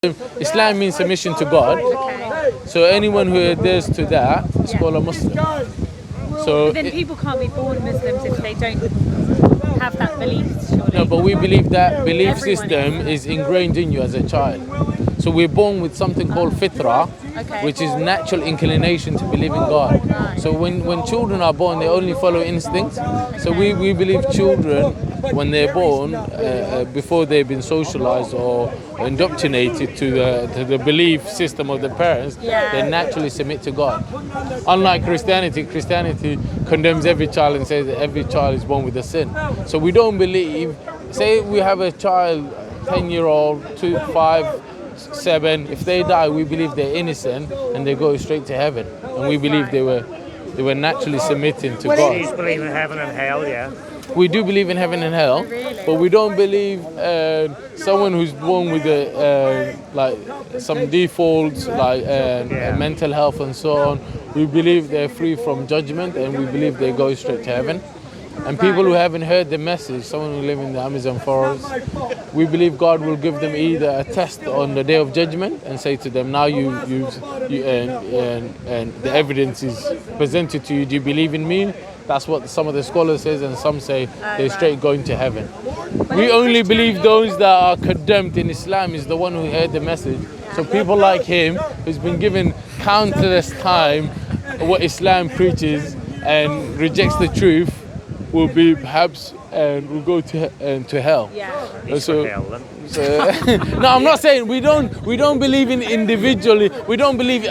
Islam means submission to God. Okay. So anyone who adheres to that is called a Muslim. So But then people can't be born Muslims if they don't have that belief, surely. no, but we believe that belief Everyone system is ingrained in you as a child. So we're born with something called fitra, Okay. which is natural inclination to believe in God. Right. So when children are born, they only follow instinct. So we believe children, when they're born, before they've been socialized or indoctrinated to the belief system of the parents, Yeah. they naturally submit to God. Unlike Christianity, Christianity condemns every child and says that every child is born with a sin. So we don't believe, say we have a child, 10-year-old, 2, 5, 7, if they die, we believe they're innocent and they go straight to heaven. And we believe they were naturally submitting to Do God. you believe in heaven and hell, yeah? We do believe in heaven and hell, but we don't believe someone who's born with like some defaults, like mental health and so on. We believe they're free from judgment, and we believe they go straight to heaven. And people who haven't heard the message, someone who live in the Amazon forest, we believe God will give them either a test on the day of judgment and say to them, now and the evidence is presented to you. Do you believe in me? That's what some of the scholars says, and some say they're straight going to heaven. We only believe those that are condemned in Islam is the one who heard the message. So people like him, who's been given countless time what Islam preaches and rejects the truth, will be perhaps and will go to hell. Yeah. He's So- for hell, then. No, I'm not saying we don't believe in individually. We don't believe.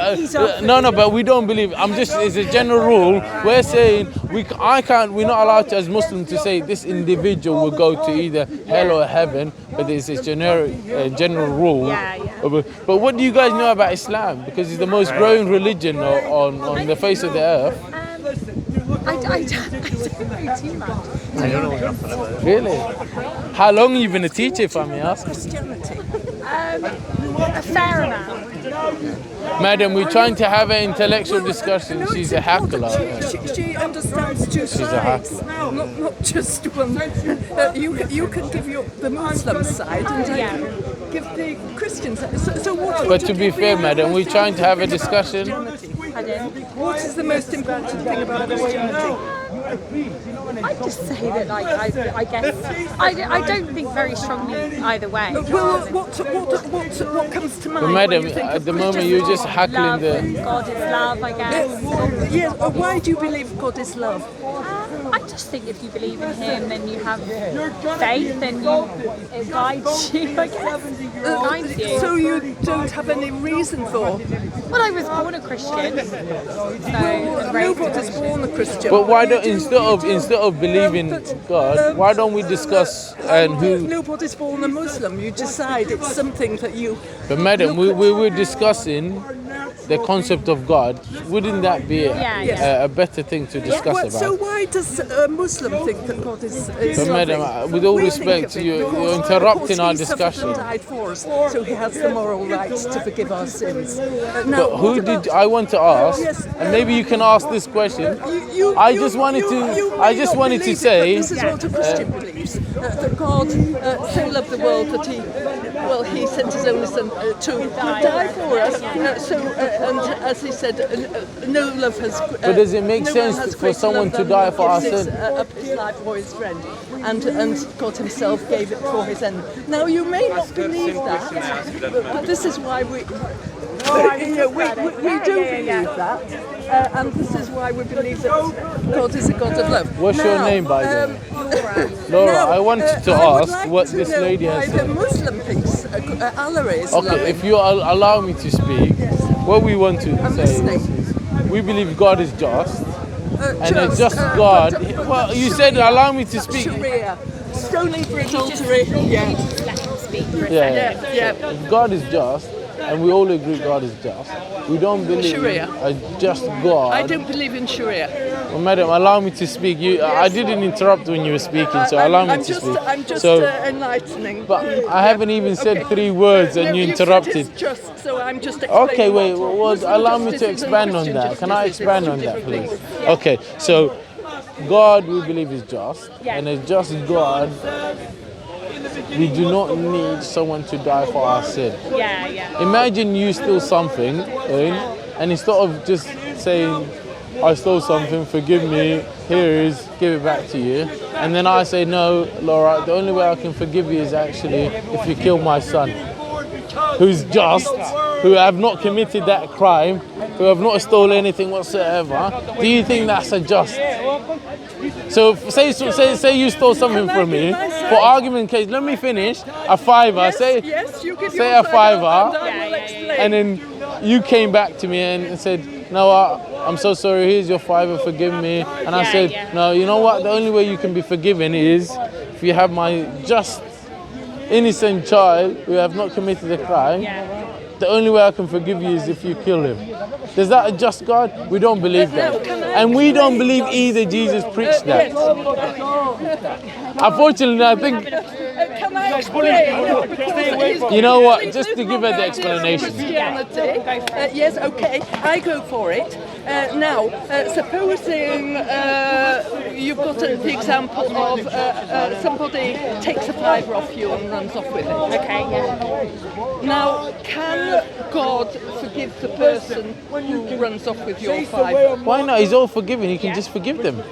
No, but we don't believe. I'm just, it's a general rule. We're saying we're not allowed to, as Muslims, to say this individual will go to either hell or heaven. But it's a general rule. Yeah. But what do you guys know about Islam? Because it's the most growing religion on the face of the earth. I don't know too much. I don't know nothing about it. Really? How long have you been a teacher, if I may ask? Christianity. A fair amount. Madam, we're trying to have an intellectual discussion. No, She's it's a hacker. important. She understands two She's a sides, hacker. not just one. You can give the Muslim side and I can give the Christian side. So what? But to be fair, madam, we're trying to have a discussion. What is the most important thing about Christianity? I just say that, like, I guess I don't think very strongly either way. Well, what comes to mind? But when madam, you think at of the moment you're just hackling Love, the. God is love, I guess. Yes. Why do you believe God is love? I just think if you believe in Him, then you have faith, and it guides you, I guess. It guides you. So you don't have any reason for? Well, I was born a Christian, so and raised a Nobody's Christian. born a Christian. But why don't You do- instead of believing God, why don't we discuss who? Nobody's born a Muslim. You decide it's something that you. But madam, we were discussing the concept of God. Wouldn't that be a better thing to discuss So about? why does a Muslim think that God is But madam, loving? with all We respect think to of you, it you're because interrupting our he suffered discussion. and died for us, so he has the moral rights to forgive our sins. But who did I want to ask? Yes. And maybe you can ask this question. I just wanted to say. This is what a Christian believes: that God so loved the world that he sent his only son to die for us. And as he said, no love has. But does it make no sense one has for greater someone love to than die he for our gives sin? up his life for his friend, and God Himself gave it for His end. Now you may not believe that, but this is why we do believe that. And this is why we believe that God is a God of love. What's your name, by the way? Laura, I wanted to I would ask like what to this know lady has why the said. Muslim thinks Allah is Okay, loving. if you allow me to speak, what we want to I'm say listening. is we believe God is just, and a Just, just God. but- Well, you said allow me to speak. Sharia, stoning for adultery. Yeah. Yeah. If God is just, and we all agree God is just, we don't believe Sharia. a just God. I don't believe in Sharia. Well, madam, allow me to speak. I didn't interrupt when you were speaking, so allow me to speak. I'm just So, enlightening. but I haven't even said 3 words, and No, you said interrupted. it's just, so I'm just explaining. Okay, wait. what Well, Muslim allow me justice to is and expand on Christian that. Can I justice is expand two on that, different please? things. Okay, so God we believe is just, and a just God we do not need someone to die for our sin. Yeah, yeah. Imagine you steal something, and instead of just saying, I stole something, forgive me, here it is, give it back to you. And then I say, no, Laura, the only way I can forgive you is actually if you kill my son, who's just, who have not committed that crime, who have not stolen anything whatsoever. Do you think that's a just? So say you stole something from me. For argument case, let me finish. A fiver, say a fiver, and then you came back to me and said, no, I'm so sorry, here's your fiver, forgive me. And I said, no, you know what, the only way you can be forgiven is if you have my just innocent child who have not committed a crime. The only way I can forgive you is if you kill him. Is that a just God? We don't believe that. And we don't believe either Jesus preached that. Unfortunately, I think... Can I explain? You know what, just to give her the explanation. Yes, okay, I go for it. Now, supposing you've got the example of somebody takes a fiver off you and runs off with it. Okay, yeah. Now, can God forgive the person who runs off with your fiver? Why not? He's all forgiven. He can just forgive them.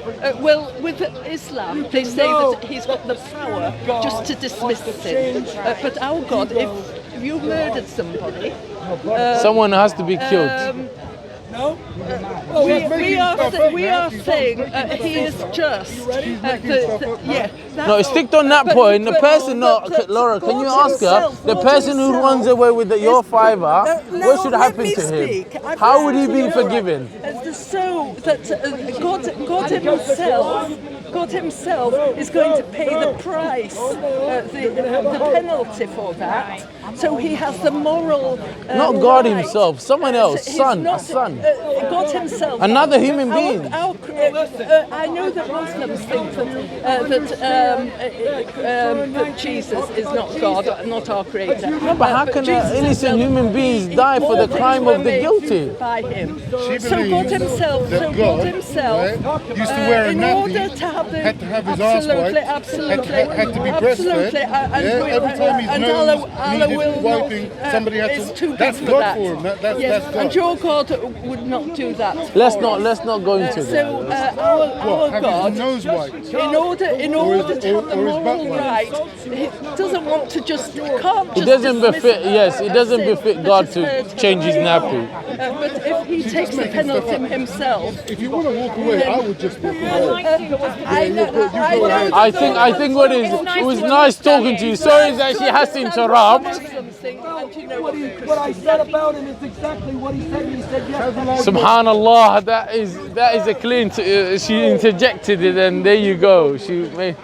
Well, with Islam, they say that he's got the power just to dismiss sin. But our God, if you murdered somebody... someone has to be killed. We are saying he is just. No, stick on that point. The person, Laura, can you ask her? The person who runs away with your fiver, what should happen to him? How would he be forgiven? So that God Himself is going to pay the price, the penalty for that. So He has the moral. Not God Himself, someone else, a son. God Himself. Another human being. I know that Muslims think that Jesus is not God, not our Creator. No, but how can innocent human beings die for the crime of the guilty? By Him. She So God Himself, used to wear a in nappy, order to have the had to have his arse wiped, had to be breastfed. Every time his nose needed wiping, somebody had to. That's God for him. That's God. And your God would not do that. Let's not go into that. So our Have God, his nose wiped. in order to have the moral right, He doesn't want to just can't. It doesn't befit. Yes, it doesn't befit God to change his nappy. But if He takes the penalty Himself, If you want to walk away, I would just walk away. I know. I think what is it was nice talking to you. Sorry that she has to interrupt. What I said about him is exactly what he said. He said yes. Subhanallah, that is a clean. She interjected it, and there you go. You're late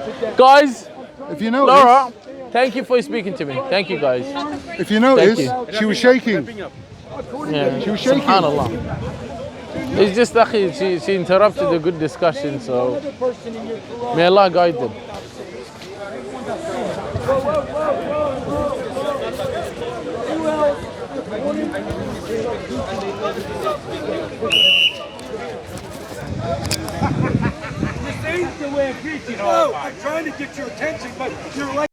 today. Guys, If you notice, Laura, thank you for speaking to me. Thank you, guys. if you notice, Thank she was shaking. Yeah. She was shaking. Subhanallah. It's just that she interrupted a good discussion, so may Allah guide them. This ain't the way of preaching. No, I'm trying to get your attention, but you're like.